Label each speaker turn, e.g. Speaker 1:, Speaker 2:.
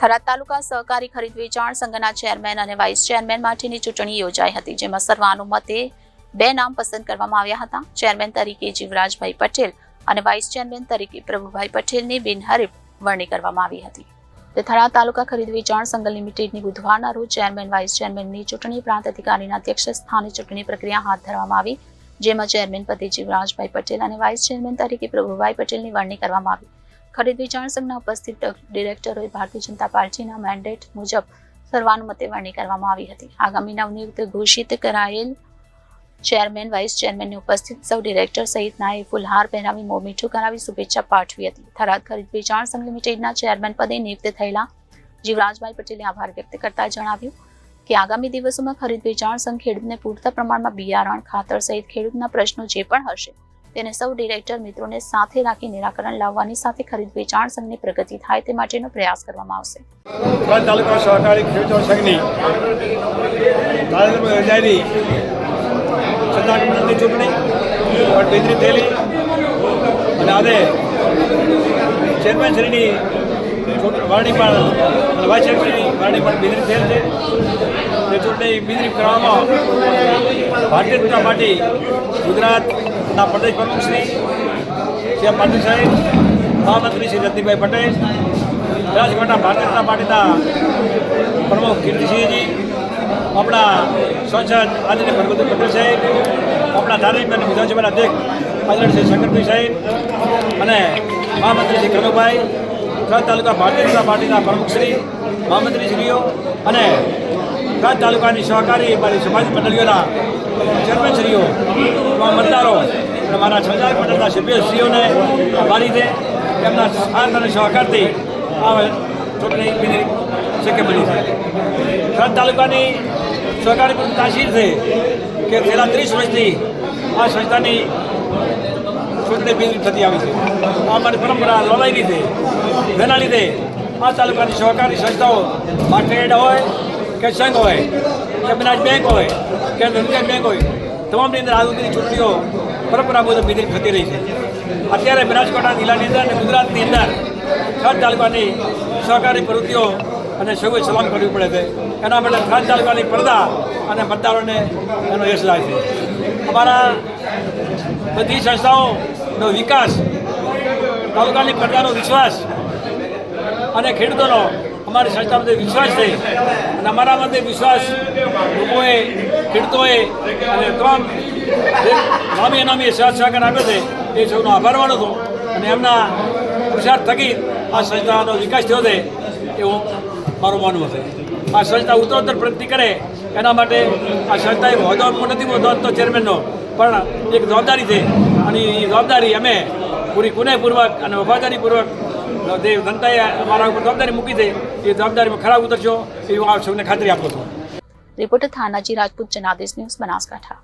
Speaker 1: થરાદ તાલુકા સહકારી ખરીદ વેચાણ સંઘના ચેરમેન અને વાઇસ ચેરમેન માટેની ચૂંટણી યોજાઈ હતી, જેમાં સર્વાનુમતે 2 નામ પસંદ કરવામાં આવ્યા હતા। ચેરમેન તરીકે જીવરાજભાઈ પટેલ અને વાઇસ ચેરમેન તરીકે પ્રભુભાઈ પટેલની બિનહરીફ વરણી કરવામાં આવી હતી। થરાદ તાલુકા ખરીદ વેચાણ સંઘ લિમિટેડની બુધવારના રોજ ચેરમેન વાઇસ ચેરમેનની ચૂંટણી પ્રાંત અધિકારીના અધ્યક્ષ સ્થાને ચૂંટણી પ્રક્રિયા હાથ ધરવામાં આવી, જેમાં ચેરમેન પદે જીવરાજભાઈ પટેલ અને વાઇસ ચેરમેન તરીકે પ્રભુભાઈ પટેલની વરણી કરવામાં આવી। ખરીદ વેચાણ સંઘના ઉપસ્થિત ડિરેક્ટરોએ ભારતીય જનતા પાર્ટીના મેન્ડેટ મુજબ સર્વાનુમતે વરણી કરવામાં આવી હતી। આગામી નવનિયુક્ત ઘોષિત કરાયેલ ચેરમેન વાઇસ ચેરમેનની ઉપસ્થિત સૌ ડિરેક્ટર સહિતનાએ ફુલહાર પહેરાવી મોં મીઠું કરાવી શુભેચ્છા પાઠવી હતી। થરાદ ખરીદ વેચાણ સંઘ લિમિટેડના ચેરમેન પદે નિયુક્ત થયેલા જીવરાજભાઈ પટેલે આભાર વ્યક્ત કરતા જણાવ્યું કે આગામી દિવસોમાં ખરીદ વેચાણ સંઘ ખેડૂતને પૂરતા પ્રમાણમાં બિયારણ, ખાતર સહિત ખેડૂતના પ્રશ્નો જે પણ હશે તેને સૌ ડિરેક્ટર મિત્રોને સાથે રાખી નિરાકરણ લાવવાની સાથે ખરીદ વેચાણ સંઘની પ્રગતિ થાય તે માટેનો પ્રયાસ કરવામાં આવશે।
Speaker 2: થરાદ તાલુકા સહકારી ખેડૂત સંઘની તાલુકામાં યોજાયેલી સત્તા મંડળની ચૂંટણી પણ બેદરી થયેલી અને આજે ચેરમેનશ્રીની વરણી પણ અને વાઇસ ચેરમેનની વરણી પણ બેદરી થયેલ છે। તે ચૂંટણી બેદરી કરવામાં ભારતીય જનતા પાર્ટી ગુજરાતના પ્રદેશ પ્રમુખ શ્રી સી પાટીલ સાહેબ, મહામંત્રી શ્રી રતિભાઈ પટેલ, બનાસકાંઠા ભારતીય જનતા પાર્ટીના પ્રમુખ કીર્તિસિંહજી, આપણા સાંસદ આદરણીય ભરતભાઈ પટેલ સાહેબ, આપણા ધારાસભ્ય અને વિધાનસભાના અધ્યક્ષ આદરણીય શ્રી શંકરભાઈ સાહેબ અને મહામંત્રી શ્રી કનુભાઈ, થરાદ તાલુકા ભારતીય જનતા પાર્ટીના પ્રમુખશ્રી, મહામંત્રીશ્રીઓ અને થરાદ તાલુકાની સહકારી મારી સમાજ મંડળીઓના ચેરમેનશ્રીઓ, મતદારો અને મારા સંચાલક મંડળના સભ્યશ્રીઓને આભારી છે। તેમના સાથ અને સહકારથી આ ચૂંટણી બની શક્ય બની છે। થરાદ તાલુકાની સહકારી પર તાસીર છે કે છેલ્લા 30 વર્ષથી આ સંસ્થાની ચૂંટણી બિલ થતી આવી છે। આ અમારી પરંપરા લોલાયેલી છે, જેના લીધે આ તાલુકાની સહકારી સંસ્થાઓ માર્કેટ હોય કે સંઘ હોય કે બનાસ બેંક હોય કે ધનરાજ બેંક હોય, તમામની અંદર આ બધી ચૂંટણીઓ પરંપરા મુજબ બિલ થતી રહી છે। અત્યારે બનાસકાંઠા જિલ્લાની અંદર અને ગુજરાતની અંદર થરાદ તાલુકાની સહકારી પ્રવૃત્તિઓ અને સૌએ સલામ કરવી પડે છે। એના માટે થરાદ તાલુકાની પ્રજા અને મતદારોને એનો યશ થાય છે। અમારા બધી સંસ્થાઓનો વિકાસ, તાલુકાની પ્રજાનો વિશ્વાસ અને ખેડૂતોનો અમારી સંસ્થા માટે વિશ્વાસ છે અને અમારા માટે વિશ્વાસ લોકોએ, ખેડૂતોએ અને તમામ નામી અનામી સાથ સહકાર આપ્યો છે એ સૌનો આભાર માનું છું અને એમના પુરુષાર્થ થકી આ સંસ્થાનો વિકાસ થયો છે એવું મારું માનવું છે। આ સંસ્થા ઉત્તરોત્તર પ્રગતિ કરે એના માટે આ સંસ્થાએ હોદ્દો નથી હોદ્દો ચેરમેનનો, પણ એક જવાબદારી છે અને એ જવાબદારી અમે પૂરી કુનેહપૂર્વક અને વફાદારીપૂર્વક જે જનતાએ અમારા ઉપર જવાબદારી મૂકી છે એ જવાબદારીમાં ખરા ઉતરશો એ હું આ સૌને ખાતરી આપું છું।
Speaker 1: Reporter Thanaji Rajput, Janadesh news, Banaskantha.